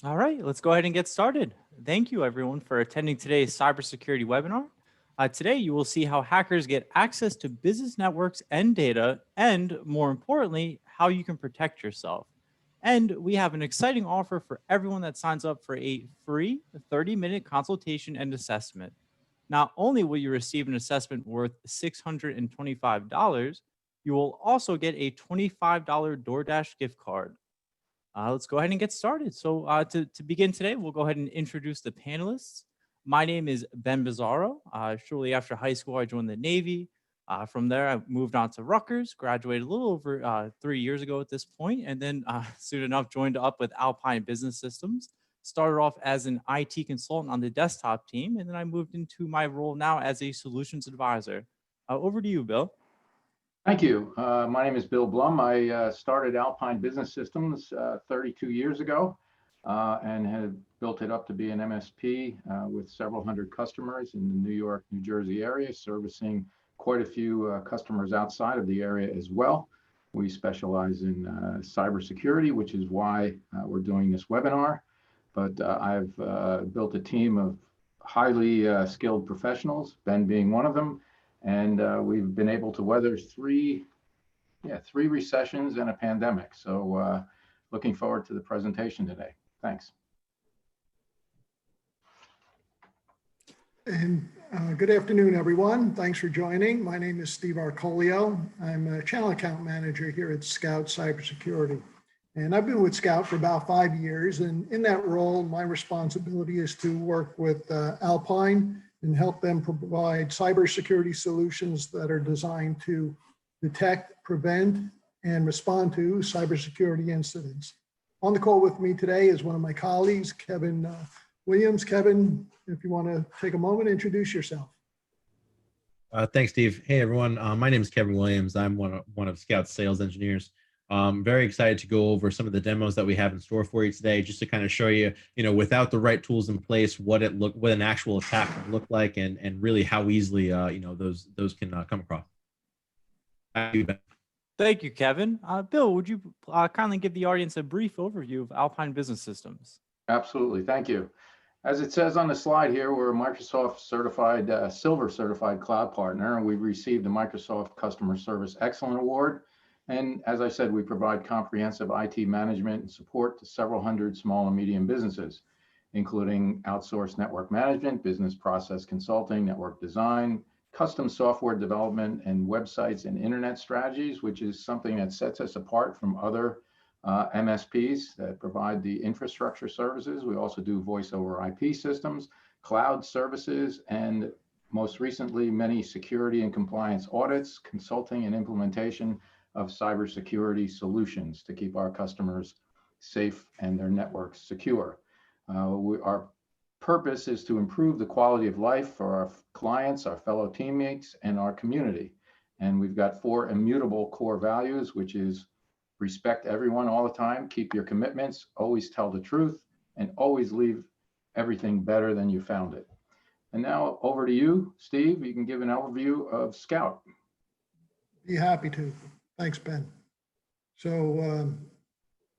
All right, let's go ahead and get started. Thank you, everyone, for attending today's cybersecurity webinar. Today, you will see how hackers get access to business networks and data, and more importantly, how you can protect yourself. And we have an exciting offer for everyone that signs up for a free 30-minute consultation and assessment. Not only will you receive an assessment worth $625, you will also get a $25 DoorDash gift card. Let's go ahead and get started. To begin today, we'll go ahead and introduce the panelists. My name is Ben Bizzaro. Shortly after high school, I joined the Navy. From there, I moved on to Rutgers, graduated a little over 3 years ago at this point, and then soon enough joined up with Alpine Business Systems. Started off as an IT consultant on the desktop team, and then I moved into my role now as a solutions advisor. Over to you, Bill. Thank you. My name is Bill Blum. I started Alpine Business Systems 32 years ago and have built it up to be an MSP with several hundred customers in the New York, New Jersey area, servicing quite a few customers outside of the area as well. We specialize in cybersecurity, which is why we're doing this webinar. But I've built a team of highly skilled professionals, Ben being one of them. And we've been able to weather three recessions and a pandemic. So looking forward to the presentation today. Thanks. And good afternoon, everyone. Thanks for joining. My name is Steve Arcolio. I'm a channel account manager here at Scout Cybersecurity. And I've been with Scout for about 5 years. And in that role, my responsibility is to work with Alpine and help them provide cybersecurity solutions that are designed to detect, prevent, and respond to cybersecurity incidents. On the call with me today is one of my colleagues, Kevin Williams. Kevin, if you want to take a moment, introduce yourself. Thanks, Steve. Hey, everyone. My name is Kevin Williams. I'm one of Scout's sales engineers. Very excited to go over some of the demos that we have in store for you today, just to kind of show you, without the right tools in place, what an actual attack would look like, and really how easily, those can come across. Thank you, Kevin. Bill, would you kindly give the audience a brief overview of Alpine Business Systems? Absolutely. Thank you. As it says on the slide here, we're a Microsoft certified, Silver certified cloud partner, and we've received the Microsoft Customer Service Excellent Award. And as I said, we provide comprehensive IT management and support to several hundred small and medium businesses, including outsourced network management, business process consulting, network design, custom software development, and websites and internet strategies, which is something that sets us apart from other MSPs that provide the infrastructure services. We also do voice over IP systems, cloud services, and most recently, many security and compliance audits, consulting, and implementation of cybersecurity solutions to keep our customers safe and their networks secure. Our purpose is to improve the quality of life for our clients, our fellow teammates, and our community. And we've got 4 immutable core values, which is respect everyone all the time, keep your commitments, always tell the truth, and always leave everything better than you found it. And now over to you, Steve. You can give an overview of Scout. Be happy to. Thanks, Ben. So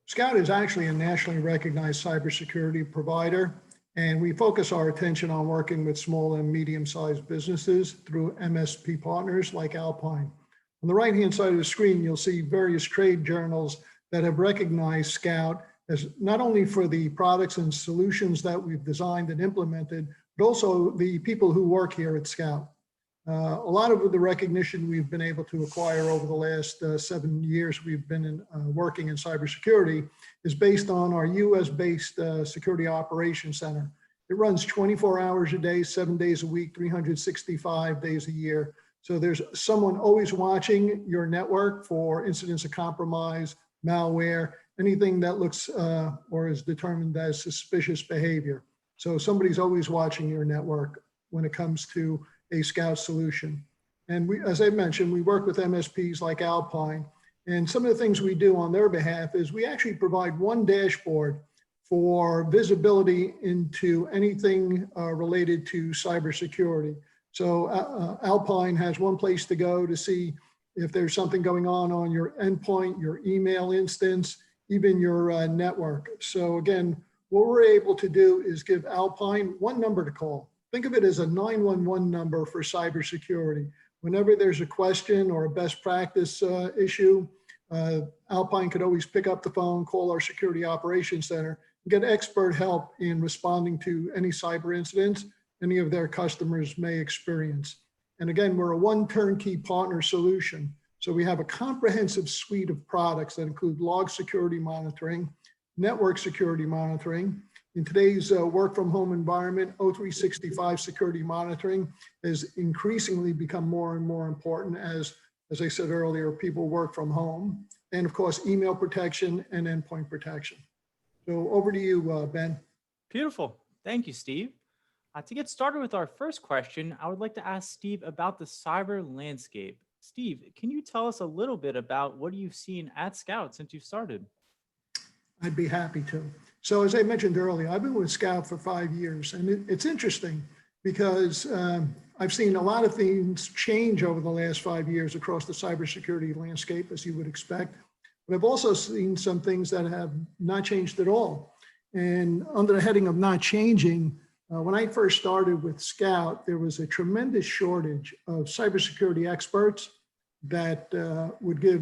Scout is actually a nationally recognized cybersecurity provider, and we focus our attention on working with small and medium-sized businesses through MSP partners like Alpine. On the right-hand side of the screen, you'll see various trade journals that have recognized Scout as not only for the products and solutions that we've designed and implemented, but also the people who work here at Scout. A lot of the recognition we've been able to acquire over the last 7 years we've been working in cybersecurity is based on our US-based Security Operations Center. It runs 24 hours a day, 7 days a week, 365 days a year. So there's someone always watching your network for incidents of compromise, malware, anything that looks or is determined as suspicious behavior. So somebody's always watching your network when it comes to a Scout solution. And we, as I mentioned, we work with MSPs like Alpine. And some of the things we do on their behalf is we actually provide one dashboard for visibility into anything related to cybersecurity. So Alpine has one place to go to see if there's something going on your endpoint, your email instance, even your network. So again, what we're able to do is give Alpine one number to call. Think of it as a 911 number for cybersecurity. Whenever there's a question or a best practice issue, Alpine could always pick up the phone, call our security operations center, and get expert help in responding to any cyber incidents any of their customers may experience. And again, we're a one turnkey partner solution. So we have a comprehensive suite of products that include log security monitoring, network security monitoring. In today's work from home environment, O365 security monitoring has increasingly become more and more important as I said earlier, people work from home. And of course, email protection and endpoint protection. So over to you, Ben. Beautiful. Thank you, Steve. To get started with our first question, I would like to ask Steve about the cyber landscape. Steve, can you tell us a little bit about what you've seen at Scout since you've started? I'd be happy to. So as I mentioned earlier, I've been with Scout for 5 years, and it's interesting because I've seen a lot of things change over the last 5 years across the cybersecurity landscape, as you would expect. But I've also seen some things that have not changed at all. And under the heading of not changing, when I first started with Scout, there was a tremendous shortage of cybersecurity experts that would give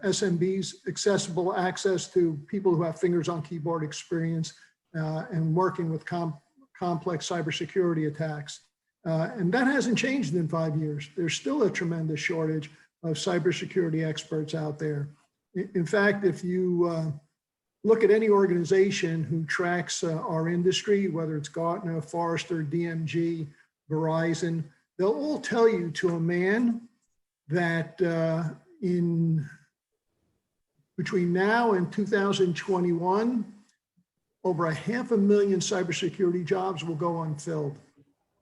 SMBs accessible access to people who have fingers on keyboard experience and working with complex cybersecurity attacks. And that hasn't changed in 5 years. There's still a tremendous shortage of cybersecurity experts out there. In fact, if you look at any organization who tracks our industry, whether it's Gartner, Forrester, DMG, Verizon, they'll all tell you to a man that in between now and 2021, over 500,000 cybersecurity jobs will go unfilled.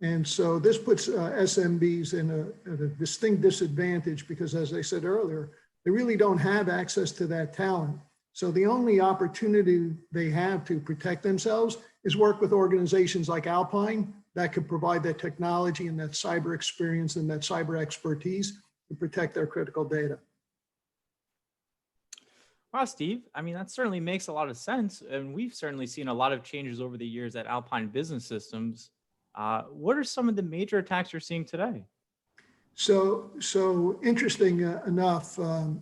And so this puts SMBs in a distinct disadvantage because, as I said earlier, they really don't have access to that talent. So the only opportunity they have to protect themselves is work with organizations like Alpine that could provide that technology and that cyber experience and that cyber expertise to protect their critical data. Wow, Steve. I mean, that certainly makes a lot of sense. And we've certainly seen a lot of changes over the years at Alpine Business Systems. What are some of the major attacks you're seeing today? So interesting enough,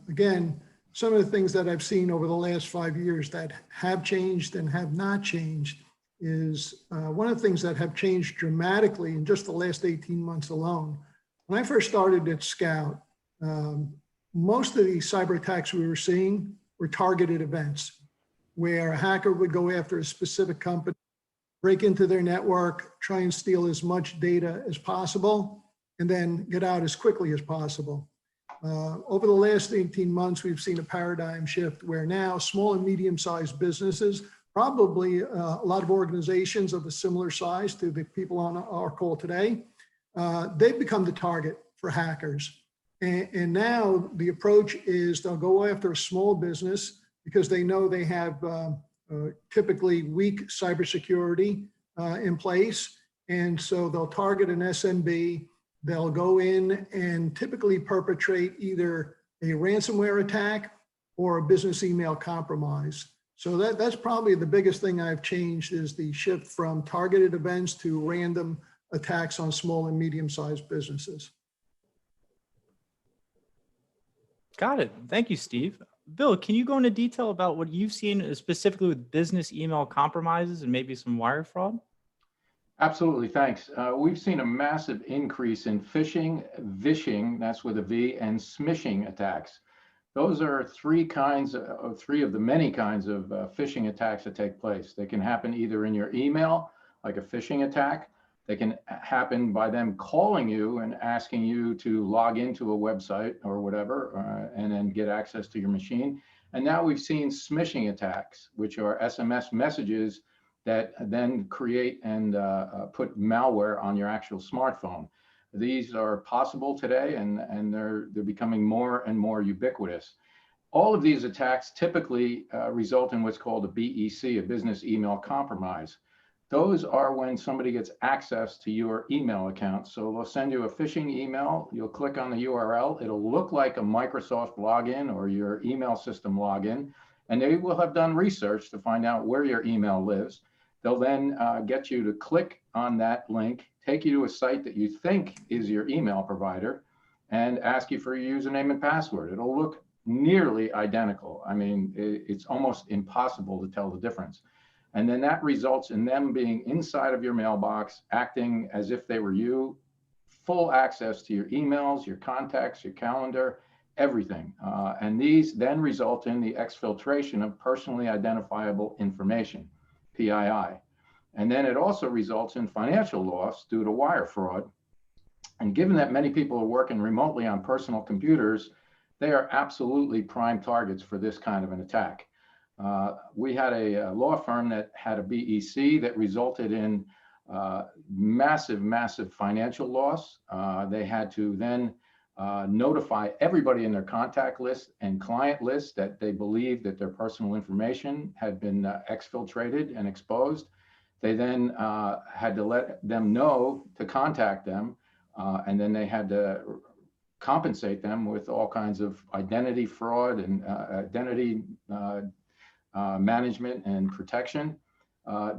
again, some of the things that I've seen over the last 5 years that have changed and have not changed is one of the things that have changed dramatically in just the last 18 months alone. When I first started at Scout, most of the cyber attacks we were seeing were targeted events where a hacker would go after a specific company, break into their network, try and steal as much data as possible, and then get out as quickly as possible. Over the last 18 months, we've seen a paradigm shift where now small and medium-sized businesses, probably a lot of organizations of a similar size to the people on our call today, they've become the target for hackers. And now the approach is they'll go after a small business because they know they have typically weak cybersecurity in place. And so they'll target an SMB. They'll go in and typically perpetrate either a ransomware attack or a business email compromise. So that's probably the biggest thing I've changed is the shift from targeted events to random attacks on small and medium-sized businesses. Got it. Thank you, Steve. Bill, can you go into detail about what you've seen specifically with business email compromises and maybe some wire fraud? Absolutely, thanks. We've seen a massive increase in phishing, vishing, that's with a V, and smishing attacks. Those are three of the many kinds of phishing attacks that take place. They can happen either in your email, like a phishing attack. They can happen by them calling you and asking you to log into a website or whatever, and then get access to your machine. And now we've seen smishing attacks, which are SMS messages that then create and put malware on your actual smartphone. These are possible today, and they're becoming more and more ubiquitous. All of these attacks typically result in what's called a BEC, a business email compromise. Those are when somebody gets access to your email account. So they'll send you a phishing email. You'll click on the URL. It'll look like a Microsoft login or your email system login. and they will have done research to find out where your email lives. They'll then get you to click on that link, take you to a site that you think is your email provider, and ask you for your username and password. It'll look nearly identical. I mean, it's almost impossible to tell the difference. And then that results in them being inside of your mailbox, acting as if they were you, full access to your emails, your contacts, your calendar, everything. And these then result in the exfiltration of personally identifiable information, PII. And then it also results in financial loss due to wire fraud. And given that many people are working remotely on personal computers, they are absolutely prime targets for this kind of an attack. We had a law firm that had a BEC that resulted in massive, massive financial loss. They had to then notify everybody in their contact list and client list that they believed that their personal information had been exfiltrated and exposed. They then had to let them know to contact them, and then they had to compensate them with all kinds of identity fraud and identity management and protection.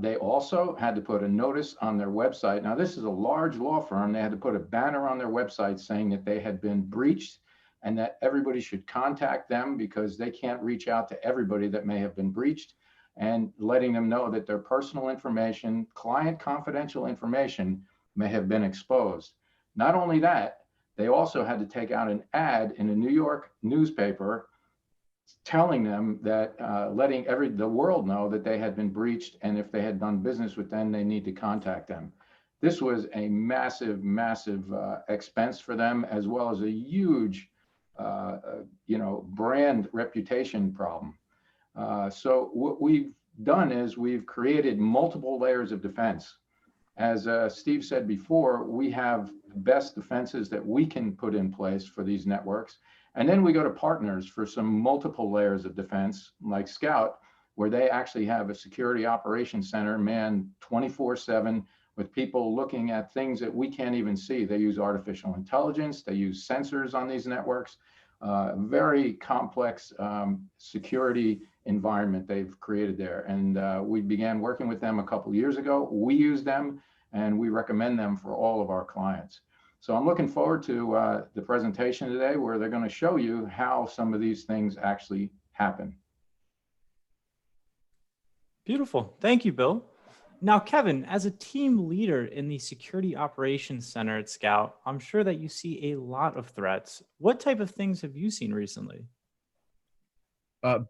They also had to put a notice on their website. Now, this is a large law firm. They had to put a banner on their website saying that they had been breached and that everybody should contact them because they can't reach out to everybody that may have been breached, and letting them know that their personal information, client confidential information, may have been exposed. Not only that, they also had to take out an ad in a New York newspaper telling them that, letting the world know that they had been breached, and if they had done business with them, they need to contact them. This was a massive, massive expense for them, as well as a huge, brand reputation problem. So what we've done is we've created multiple layers of defense. As Steve said before, we have the best defenses that we can put in place for these networks. And then we go to partners for some multiple layers of defense, like Scout, where they actually have a security operations center manned 24/7 with people looking at things that we can't even see. They use artificial intelligence, they use sensors on these networks, very complex security environment they've created there. And we began working with them a couple years ago. We use them and we recommend them for all of our clients. So I'm looking forward to the presentation today, where they're going to show you how some of these things actually happen. Beautiful. Thank you, Bill. Now, Kevin, as a team leader in the Security Operations Center at Scout, I'm sure that you see a lot of threats. What type of things have you seen recently?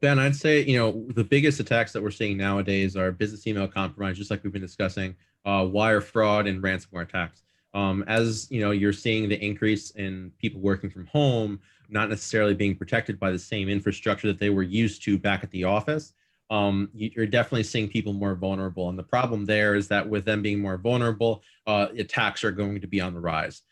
Ben, I'd say, the biggest attacks that we're seeing nowadays are business email compromise, just like we've been discussing, wire fraud and ransomware attacks. As you're seeing the increase in people working from home, not necessarily being protected by the same infrastructure that they were used to back at the office. You're definitely seeing people more vulnerable. And the problem there is that with them being more vulnerable, attacks are going to be on the rise.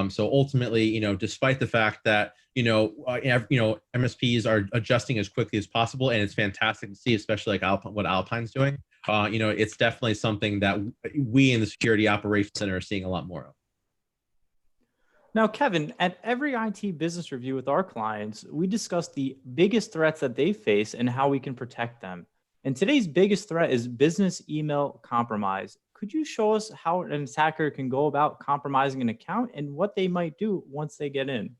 So ultimately, despite the fact that, MSPs are adjusting as quickly as possible, and it's fantastic to see, especially like Alpine, what Alpine's doing, it's definitely something that we in the Security Operations Center are seeing a lot more of. Now, Kevin, at every IT business review with our clients, we discuss the biggest threats that they face and how we can protect them. And today's biggest threat is business email compromise. Could you show us how an attacker can go about compromising an account and what they might do once they get in?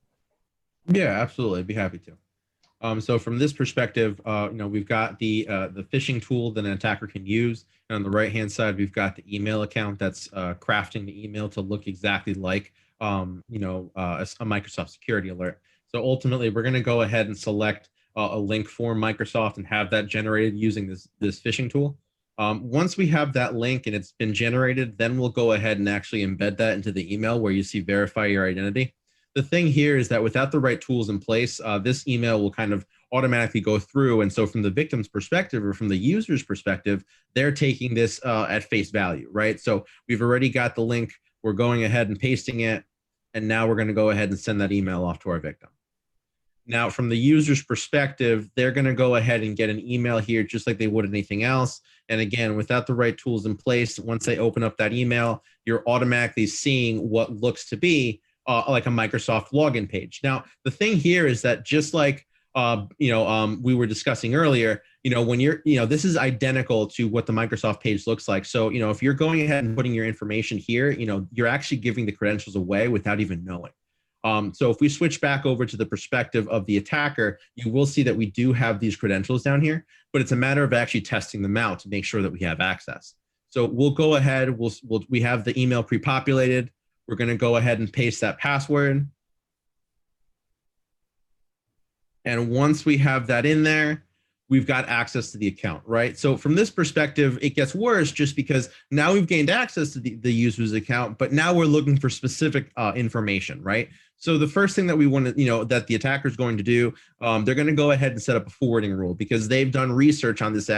Yeah, absolutely. I'd be happy to. So from this perspective, we've got the phishing tool that an attacker can use. And on the right-hand side, we've got the email account that's crafting the email to look exactly like a Microsoft security alert. So ultimately, we're going to go ahead and select a link for Microsoft and have that generated using this phishing tool. Once we have that link and it's been generated, then we'll go ahead and actually embed that into the email where you see verify your identity. The thing here is that without the right tools in place, this email will kind of automatically go through. And so from the victim's perspective or from the user's perspective, they're taking this at face value, right? So we've already got the link. We're going ahead and pasting it. And now we're going to go ahead and send that email off to our victim. Now, from the user's perspective, they're going to go ahead and get an email here just like they would anything else. And again, without the right tools in place, once they open up that email, you're automatically seeing what looks to be like a Microsoft login page. Now, the thing here is that just like we were discussing earlier, when you're, this is identical to what the Microsoft page looks like. So, if you're going ahead and putting your information here, you're actually giving the credentials away without even knowing. So if we switch back over to the perspective of the attacker, you will see that we do have these credentials down here, but it's a matter of actually testing them out to make sure that we have access. So we'll go ahead, we have the email pre-populated. We're going to go ahead and paste that password. And once we have that in there, we've got access to the account, right? So from this perspective, it gets worse just because now we've gained access to the user's account, but now we're looking for specific information, right? So the first thing that we want to, that the attacker is going to do, they're going to go ahead and set up a forwarding rule because they've done research on this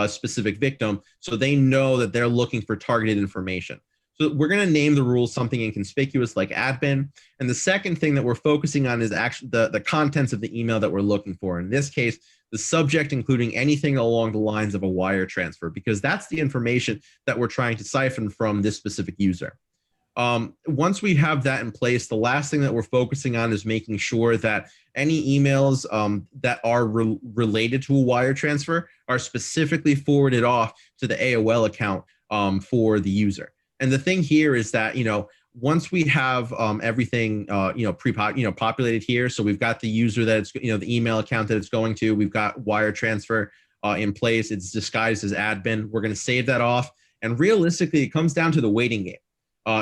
specific victim. So they know that they're looking for targeted information. So we're going to name the rule something inconspicuous like admin. And the second thing that we're focusing on is actually the contents of the email that we're looking for. In this case, the subject including anything along the lines of a wire transfer, because that's the information that we're trying to siphon from this specific user. Once we have that in place, the last thing that we're focusing on is making sure that any emails that are related to a wire transfer are specifically forwarded off to the AOL account for the user. And the thing here is that, once we have everything, populated here, so we've got the user that it's, the email account that it's going to, we've got wire transfer in place, it's disguised as admin. We're going to save that off. And realistically, it comes down to the waiting game.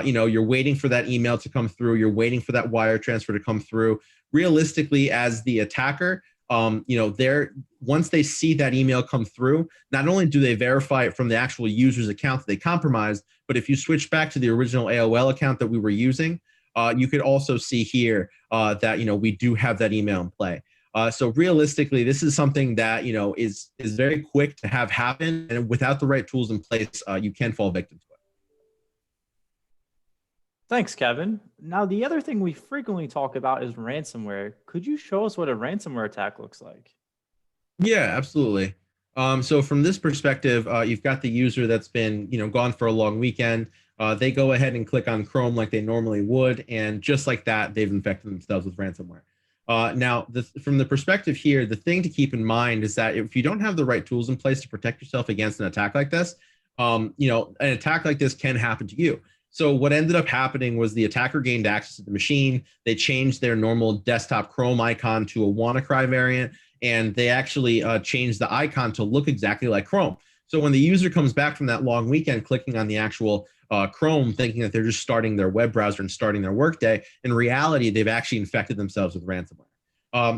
You're waiting for that email to come through. You're waiting for that wire transfer to come through. Realistically, as the attacker, once they see that email come through, not only do they verify it from the actual user's account that they compromised, but if you switch back to the original AOL account that we were using, you could also see here that, we do have that email in play. So realistically, this is something that, is very quick to have happen. And without the right tools in place, you can fall victim to it. Thanks, Kevin. Now, the other thing we frequently talk about is ransomware. Could you show us what a ransomware attack looks like? Yeah, absolutely. So from this perspective, you've got the user that's been, gone for a long weekend. They go ahead and click on Chrome like they normally would. And just like that, they've infected themselves with ransomware. Now, from the perspective here, the thing to keep in mind is that if you don't have the right tools in place to protect yourself against an attack like this, an attack like this can happen to you. So what ended up happening was the attacker gained access to the machine. They changed their normal desktop Chrome icon to a WannaCry variant, and they actually changed the icon to look exactly like Chrome. So when the user comes back from that long weekend, clicking on the actual Chrome, thinking that they're just starting their web browser and starting their workday, in reality, they've actually infected themselves with ransomware.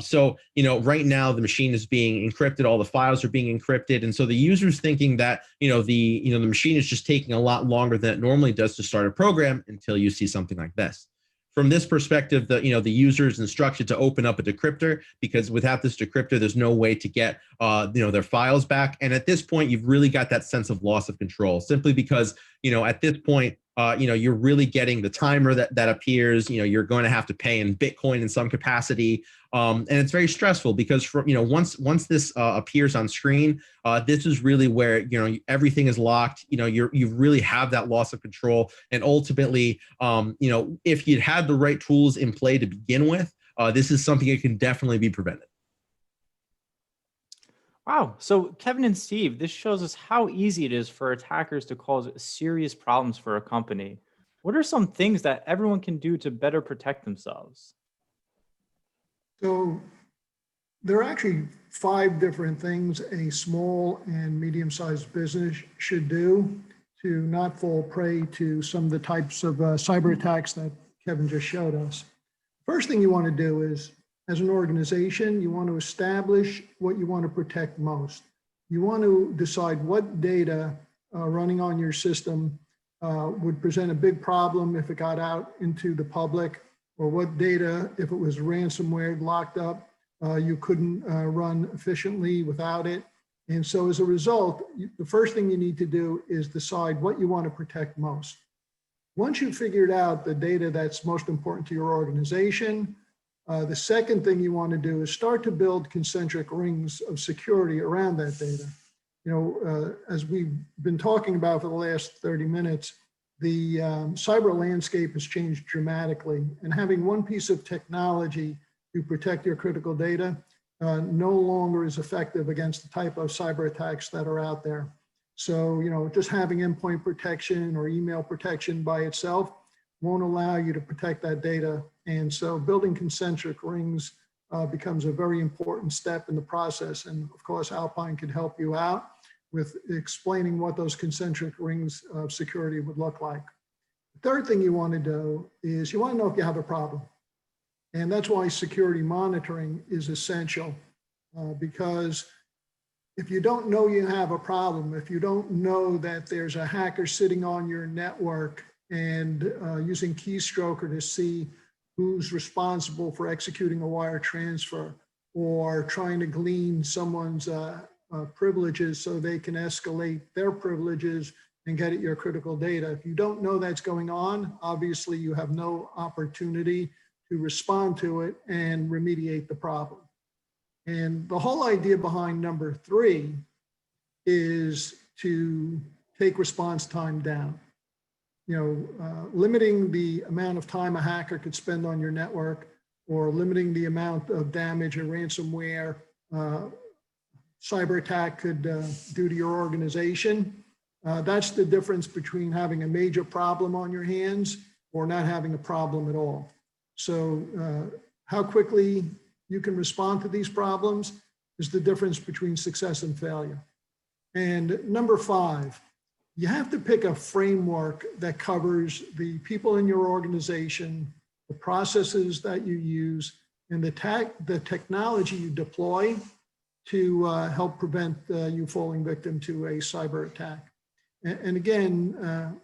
So, right now the machine is being encrypted, all the files are being encrypted. And so the user's thinking that, the machine is just taking a lot longer than it normally does to start a program until you see something like this. From this perspective, the user is instructed to open up a decryptor, because without this decryptor, there's no way to get their files back. And at this point, you've really got that sense of loss of control, simply because at this point, you're really getting the timer that appears. You're going to have to pay in Bitcoin in some capacity, and it's very stressful because once this appears on screen, this is really where everything is locked. You really have that loss of control, and ultimately, if you'd had the right tools in play to begin with, this is something that can definitely be prevented. Wow. So Kevin and Steve, this shows us how easy it is for attackers to cause serious problems for a company. What are some things that everyone can do to better protect themselves? So there are actually 5 different things a small and medium-sized business should do to not fall prey to some of the types of cyber attacks that Kevin just showed us. First thing you want to do is, as an organization, you want to establish what you want to protect most. You want to decide what data running on your system would present a big problem if it got out into the public, or what data, if it was ransomware locked up, you couldn't run efficiently without it. And so as a result, the first thing you need to do is decide what you want to protect most. Once you've figured out the data that's most important to your organization, the second thing you want to do is start to build concentric rings of security around that data. As we've been talking about for the last 30 minutes, the cyber landscape has changed dramatically, and having one piece of technology to protect your critical data no longer is effective against the type of cyber attacks that are out there. So, just having endpoint protection or email protection by itself won't allow you to protect that data. And so building concentric rings becomes a very important step in the process. And of course, Alpine can help you out with explaining what those concentric rings of security would look like. The third thing you want to do is you want to know if you have a problem. And that's why security monitoring is essential, because if you don't know you have a problem, if you don't know that there's a hacker sitting on your network and using keystroker to see who's responsible for executing a wire transfer or trying to glean someone's privileges so they can escalate their privileges and get at your critical data. If you don't know that's going on, obviously you have no opportunity to respond to it and remediate the problem. And the whole idea behind number 3 is to take response time down. Limiting the amount of time a hacker could spend on your network, or limiting the amount of damage a ransomware cyber attack could do to your organization. That's the difference between having a major problem on your hands or not having a problem at all. So how quickly you can respond to these problems is the difference between success and failure. And number 5, you have to pick a framework that covers the people in your organization, the processes that you use, and the technology you deploy to help prevent you falling victim to a cyber attack. And again,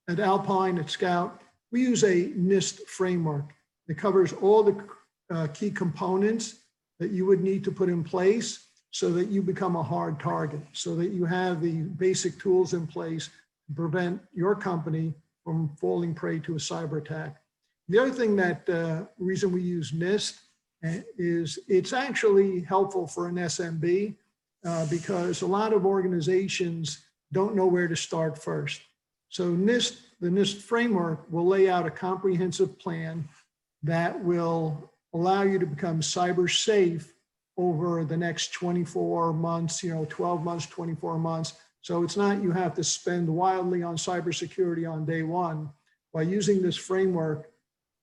at Alpine, at Scout, we use a NIST framework that covers all the key components that you would need to put in place so that you become a hard target, so that you have the basic tools in place to prevent your company from falling prey to a cyber attack. The other thing that reason we use NIST is it's actually helpful for an SMB because a lot of organizations don't know where to start first. So the NIST framework will lay out a comprehensive plan that will allow you to become cyber safe over the next 24 months, 12 months, 24 months. So it's not you have to spend wildly on cybersecurity on day one. By using this framework,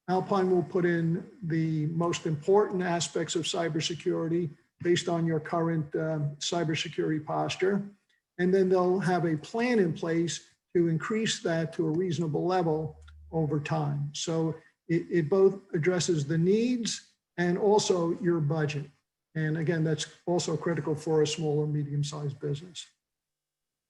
Alpine will put in the most important aspects of cybersecurity based on your current cybersecurity posture. And then they'll have a plan in place to increase that to a reasonable level over time. So it both addresses the needs and also your budget. And again, that's also critical for a small or medium-sized business.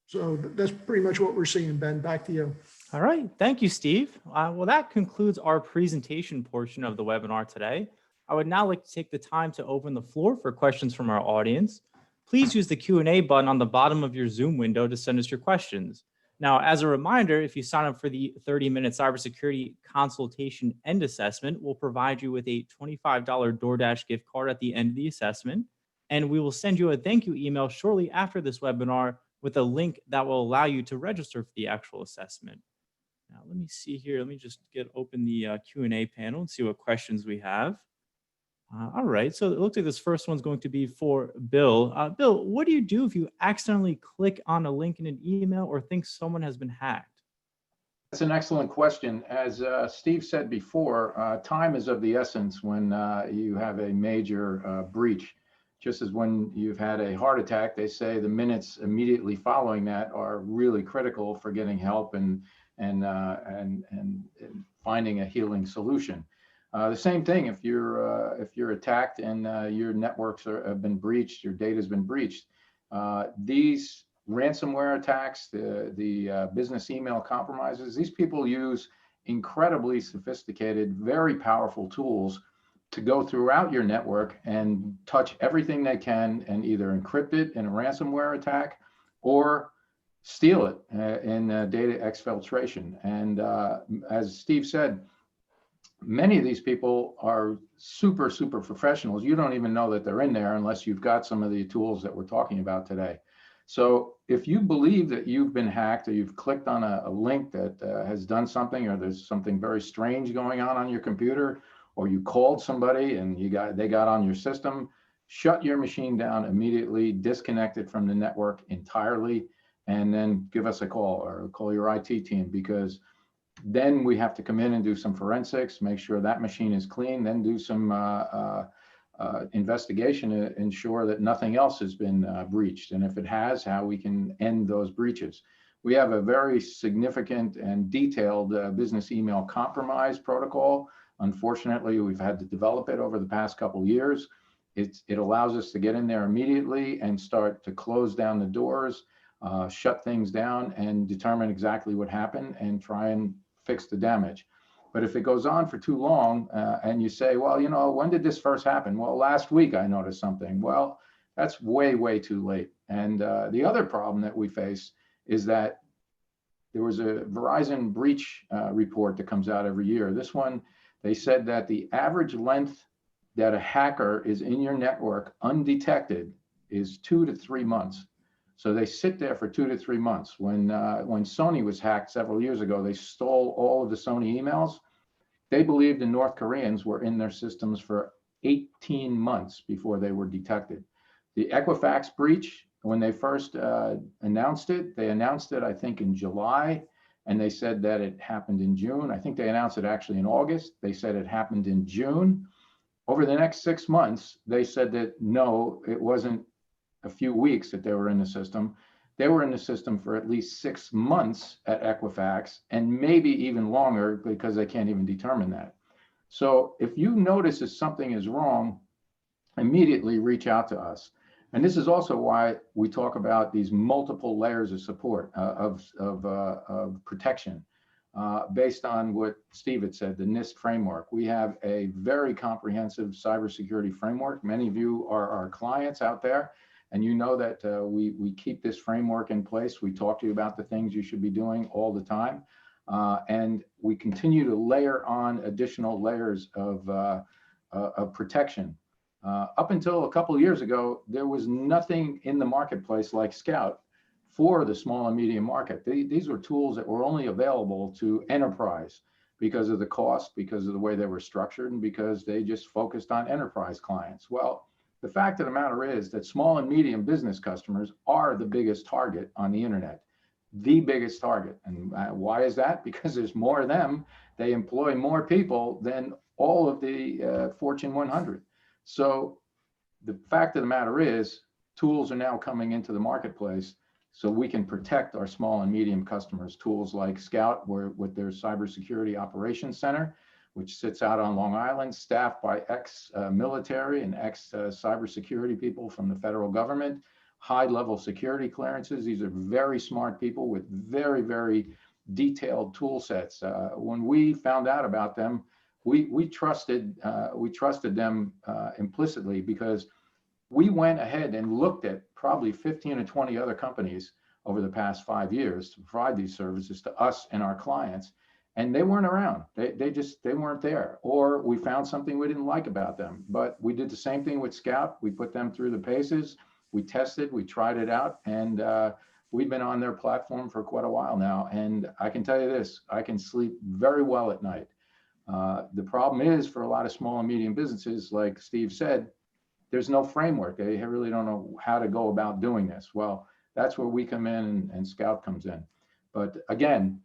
So that's pretty much what we're seeing, Ben. Back to you. All right. Thank you, Steve. Well, that concludes our presentation portion of the webinar today. I would now like to take the time to open the floor for questions from our audience. Please use the Q&A button on the bottom of your Zoom window to send us your questions. Now, as a reminder, if you sign up for the 30-minute cybersecurity consultation and assessment, we'll provide you with a $25 DoorDash gift card at the end of the assessment. And we will send you a thank you email shortly after this webinar with a link that will allow you to register for the actual assessment. Now, let me see here. Let me just open the Q&A panel and see what questions we have. All right, so it looks like this first one's going to be for Bill. Bill, what do you do if you accidentally click on a link in an email or think someone has been hacked? That's an excellent question. As Steve said before, time is of the essence when you have a major breach. Just as when you've had a heart attack, they say the minutes immediately following that are really critical for getting help and finding a healing solution. The same thing if you're attacked and your networks have been breached, your data has been breached. These ransomware attacks, the business email compromises, these people use incredibly sophisticated, very powerful tools to go throughout your network and touch everything they can and either encrypt it in a ransomware attack or steal it in data exfiltration. And as Steve said, many of these people are super professionals. You don't even know that they're in there unless you've got some of the tools that we're talking about today. So if you believe that you've been hacked or you've clicked on a link that has done something, or there's something very strange going on your computer, or you called somebody and they got on your system, shut your machine down immediately, disconnect it from the network entirely, and then give us a call or call your IT team, because then we have to come in and do some forensics, make sure that machine is clean, then do some investigation to ensure that nothing else has been breached. And if it has, how we can end those breaches. We have a very significant and detailed business email compromise protocol. Unfortunately, we've had to develop it over the past couple of years. It allows us to get in there immediately and start to close down the doors, shut things down, and determine exactly what happened and try and fix the damage. But if it goes on for too long and you say, well, you know, when did this first happen? Well, last week I noticed something. Well, that's way, way too late. And the other problem that we face is that there was a Verizon breach report that comes out every year. This one, they said that the average length that a hacker is in your network undetected is 2 to 3 months. So they sit there for 2 to 3 months. When Sony was hacked several years ago, they stole all of the Sony emails. They believed the North Koreans were in their systems for 18 months before they were detected. The Equifax breach, when they first announced it, they announced it, I think, in July, and they said that it happened in June. I think they announced it actually in August. They said it happened in June. Over the next 6 months, they said that no, it wasn't a few weeks that they were in the system. They were in the system for at least 6 months at Equifax, and maybe even longer, because they can't even determine that. So if you notice that something is wrong, immediately reach out to us. And this is also why we talk about these multiple layers of support, of protection, based on what Steve had said, the NIST framework. We have a very comprehensive cybersecurity framework. Many of you are our clients out there, and you know that we keep this framework in place. We talk to you about the things you should be doing all the time. And we continue to layer on additional layers of protection. Up until a couple of years ago, there was nothing in the marketplace like Scout for the small and medium market. These were tools that were only available to enterprise because of the cost, because of the way they were structured, and because they just focused on enterprise clients. Well, the fact of the matter is that small and medium business customers are the biggest target on the internet, the biggest target. And why is that? Because there's more of them. They employ more people than all of the Fortune 100. So the fact of the matter is, tools are now coming into the marketplace so we can protect our small and medium customers. Tools like Scout, with their Cybersecurity Operations Center, which sits out on Long Island, staffed by ex-military and ex-cybersecurity people from the federal government, high-level security clearances. These are very smart people with very, very detailed tool sets. When we found out about them, we trusted them implicitly, because we went ahead and looked at probably 15 or 20 other companies over the past 5 years to provide these services to us and our clients, and they weren't around. They weren't there, or we found something we didn't like about them. But we did the same thing with Scout. We put them through the paces. We tested, we tried it out, and we've been on their platform for quite a while now. And I can tell you this, I can sleep very well at night. The problem is, for a lot of small and medium businesses, like Steve said, there's no framework. They really don't know how to go about doing this. Well, that's where we come in and Scout comes in. But again,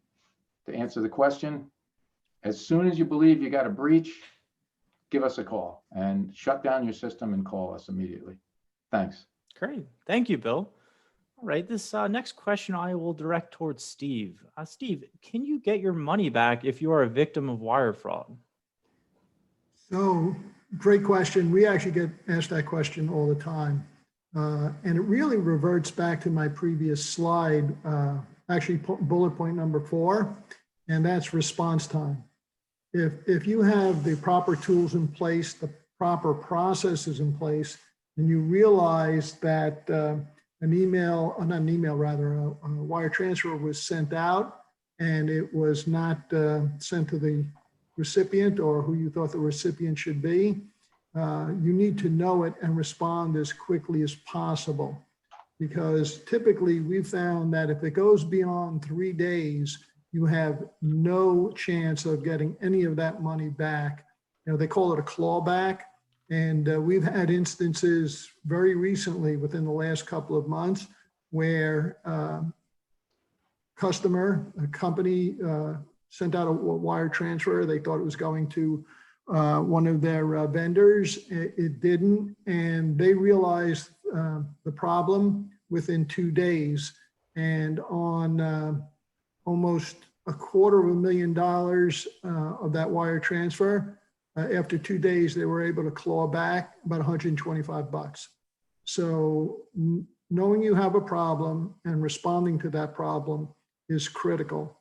to answer the question, as soon as you believe you got a breach, give us a call and shut down your system and call us immediately. Thanks. Great. Thank you, Bill. All right, this next question I will direct towards Steve. Steve, can you get your money back if you are a victim of wire fraud? So, great question. We actually get asked that question all the time. And it really reverts back to my previous slide, actually bullet point number 4, and that's response time. If you have the proper tools in place, the proper processes in place, and you realize that a wire transfer was sent out and it was not sent to the recipient or who you thought the recipient should be, you need to know it and respond as quickly as possible. Because typically we found that if it goes beyond 3 days, you have no chance of getting any of that money back. You know, they call it a clawback. And we've had instances very recently within the last couple of months where a company sent out a wire transfer. They thought it was going to one of their vendors. It didn't, and they realized the problem within 2 days. And on almost $250,000 of that wire transfer, after 2 days, they were able to claw back about $125. So knowing you have a problem and responding to that problem is critical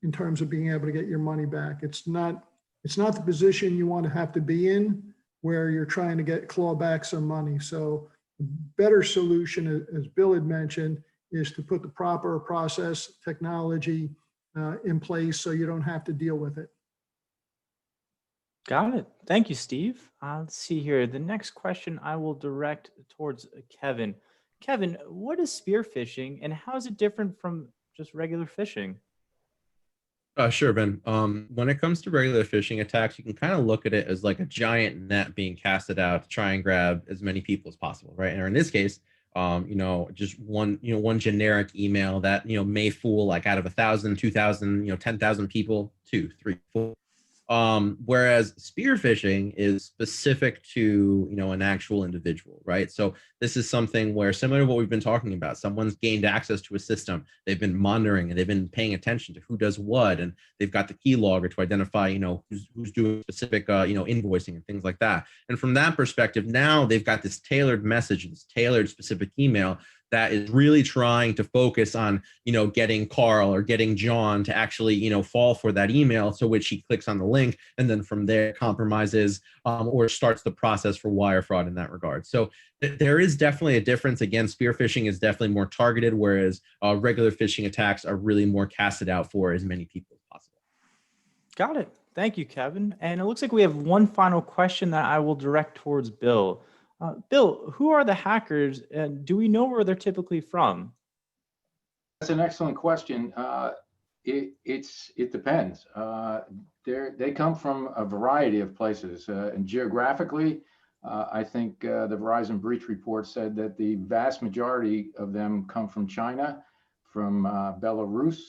in terms of being able to get your money back. It's not the position you want to have to be in where you're trying to claw back some money. So the better solution, as Bill had mentioned, is to put the proper process technology in place so you don't have to deal with it. Got it. Thank you, Steve. Let's see here. The next question I will direct towards Kevin. Kevin, what is spear phishing and how is it different from just regular phishing? Sure, Ben. When it comes to regular phishing attacks, you can kind of look at it as like a giant net being casted out to try and grab as many people as possible, right? And in this case, just one generic email that, may fool like out of 1,000, 2,000, 10,000 people, 2, 3, 4. Whereas spear phishing is specific to, an actual individual, right? So this is something where, similar to what we've been talking about, someone's gained access to a system, they've been monitoring and they've been paying attention to who does what, and they've got the keylogger to identify, who's doing specific, invoicing and things like that. And from that perspective, now they've got this tailored message, this tailored specific email that is really trying to focus on, getting Carl or getting John to actually, fall for that email, to which he clicks on the link, and then from there compromises or starts the process for wire fraud in that regard. So there is definitely a difference. Again, spear phishing is definitely more targeted, whereas regular phishing attacks are really more casted out for as many people as possible. Got it. Thank you, Kevin. And it looks like we have one final question that I will direct towards Bill. Bill, who are the hackers and do we know where they're typically from? That's an excellent question. It depends. They come from a variety of places, and geographically, I think the Verizon breach report said that the vast majority of them come from China, from Belarus,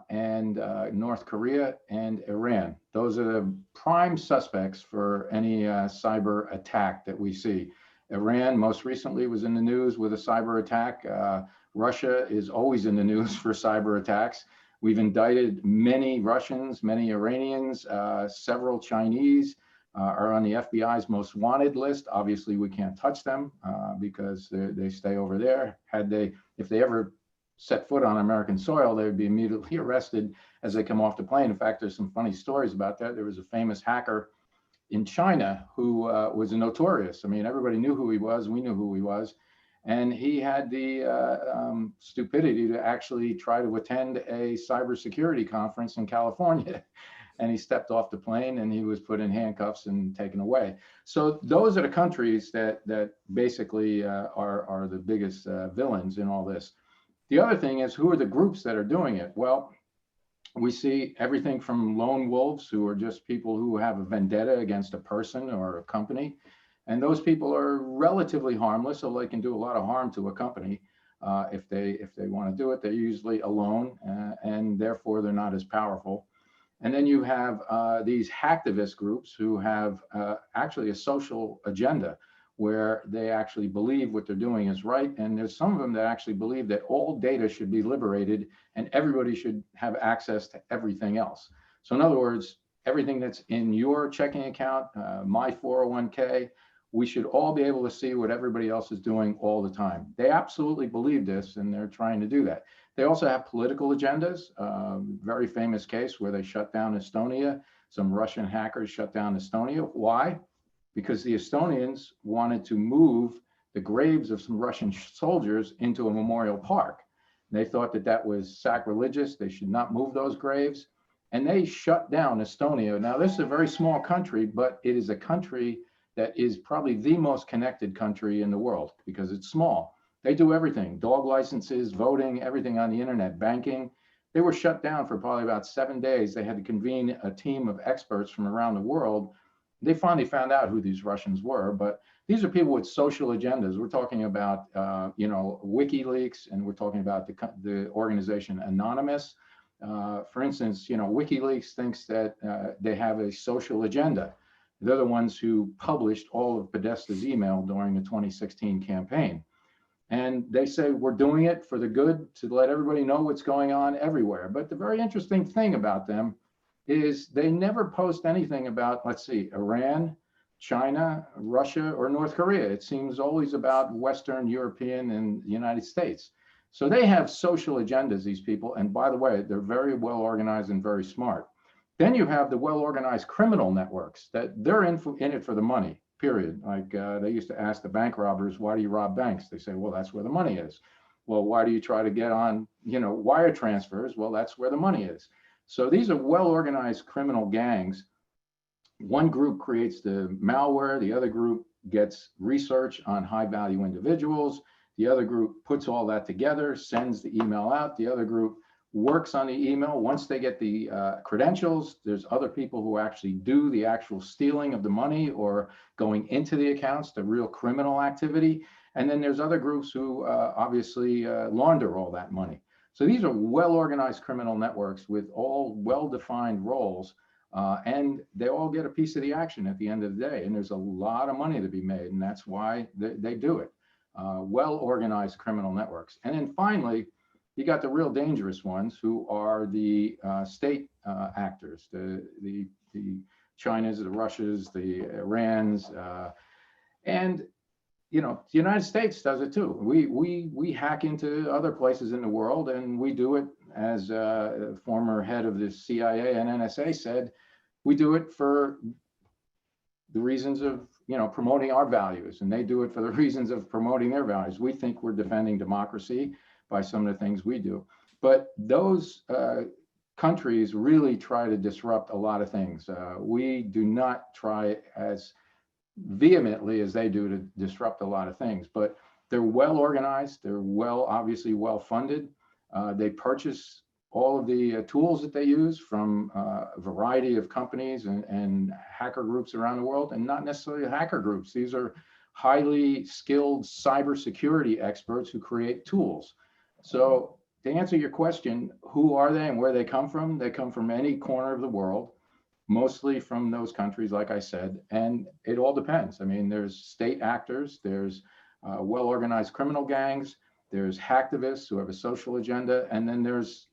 and North Korea and Iran. Those are the prime suspects for any cyber attack that we see. Iran most recently was in the news with a cyber attack. Russia is always in the news for cyber attacks. We've indicted many Russians, many Iranians, several Chinese are on the FBI's most wanted list. Obviously, we can't touch them because they stay over there. If they ever set foot on American soil, they would be immediately arrested as they come off the plane. In fact, there's some funny stories about that. There was a famous hacker in China who was a notorious. I mean, everybody knew who he was. We knew who he was. And he had the stupidity to actually try to attend a cybersecurity conference in California. And he stepped off the plane and he was put in handcuffs and taken away. So those are the countries that basically are the biggest villains in all this. The other thing is, who are the groups that are doing it? Well, we see everything from lone wolves, who are just people who have a vendetta against a person or a company. And those people are relatively harmless, so they can do a lot of harm to a company. If they want to do it, they're usually alone, and therefore they're not as powerful. And then you have these hacktivist groups who have actually a social agenda, where they actually believe what they're doing is right. And there's some of them that actually believe that all data should be liberated and everybody should have access to everything else. So in other words, everything that's in your checking account, my 401k, we should all be able to see what everybody else is doing all the time. They absolutely believe this, and they're trying to do that. They also have political agendas. Very famous case where they shut down Estonia. Some Russian hackers shut down Estonia. Why? Because the Estonians wanted to move the graves of some Russian soldiers into a memorial park. They thought that that was sacrilegious. They should not move those graves. And they shut down Estonia. Now, this is a very small country, but it is a country that is probably the most connected country in the world because it's small. They do everything, dog licenses, voting, everything on the internet, banking. They were shut down for probably about 7 days. They had to convene a team of experts from around the world They finally found out who these Russians were, but these are people with social agendas. We're talking about, WikiLeaks, and we're talking about the organization Anonymous. For instance, WikiLeaks thinks that they have a social agenda. They're the ones who published all of Podesta's email during the 2016 campaign. And they say, we're doing it for the good, to let everybody know what's going on everywhere. But the very interesting thing about them is they never post anything about, let's see, Iran, China, Russia, or North Korea. It seems always about Western, European, and the United States. So they have social agendas, these people. And by the way, they're very well organized and very smart. Then you have the well-organized criminal networks that they're in it for the money, period. Like they used to ask the bank robbers, why do you rob banks? They say, well, that's where the money is. Well, why do you try to get on, wire transfers? Well, that's where the money is. So these are well-organized criminal gangs. One group creates the malware, the other group gets research on high-value individuals, the other group puts all that together, sends the email out, the other group works on the email. Once they get the credentials, there's other people who actually do the actual stealing of the money or going into the accounts, the real criminal activity. And then there's other groups who obviously launder all that money. So these are well-organized criminal networks with all well-defined roles, and they all get a piece of the action at the end of the day. And there's a lot of money to be made, and that's why they do it. Well-organized criminal networks. And then finally, you got the real dangerous ones who are the state actors, the Chinas, the Russias, the Irans, and the United States does it too. We hack into other places in the world, and we do it, as a former head of the CIA and NSA said, we do it for the reasons of promoting our values, and they do it for the reasons of promoting their values. We think we're defending democracy by some of the things we do, but those countries really try to disrupt a lot of things. We do not try as vehemently as they do to disrupt a lot of things, but they're well organized, they're obviously well funded. They purchase all of the tools that they use from a variety of companies and hacker groups around the world, and not necessarily hacker groups. These are highly skilled cybersecurity experts who create tools. So to answer your question, who are they and where they come from? They come from any corner of the world, mostly from those countries, like I said, and it all depends. I mean, there's state actors, there's well-organized criminal gangs, there's hacktivists who have a social agenda, and then there's,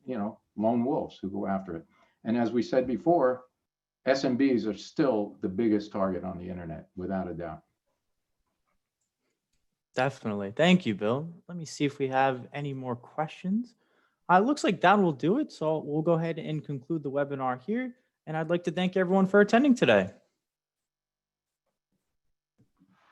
lone wolves who go after it. And as we said before, SMBs are still the biggest target on the internet, without a doubt. Definitely. Thank you, Bill. Let me see if we have any more questions. It looks like that will do it. So we'll go ahead and conclude the webinar here. And I'd like to thank everyone for attending today.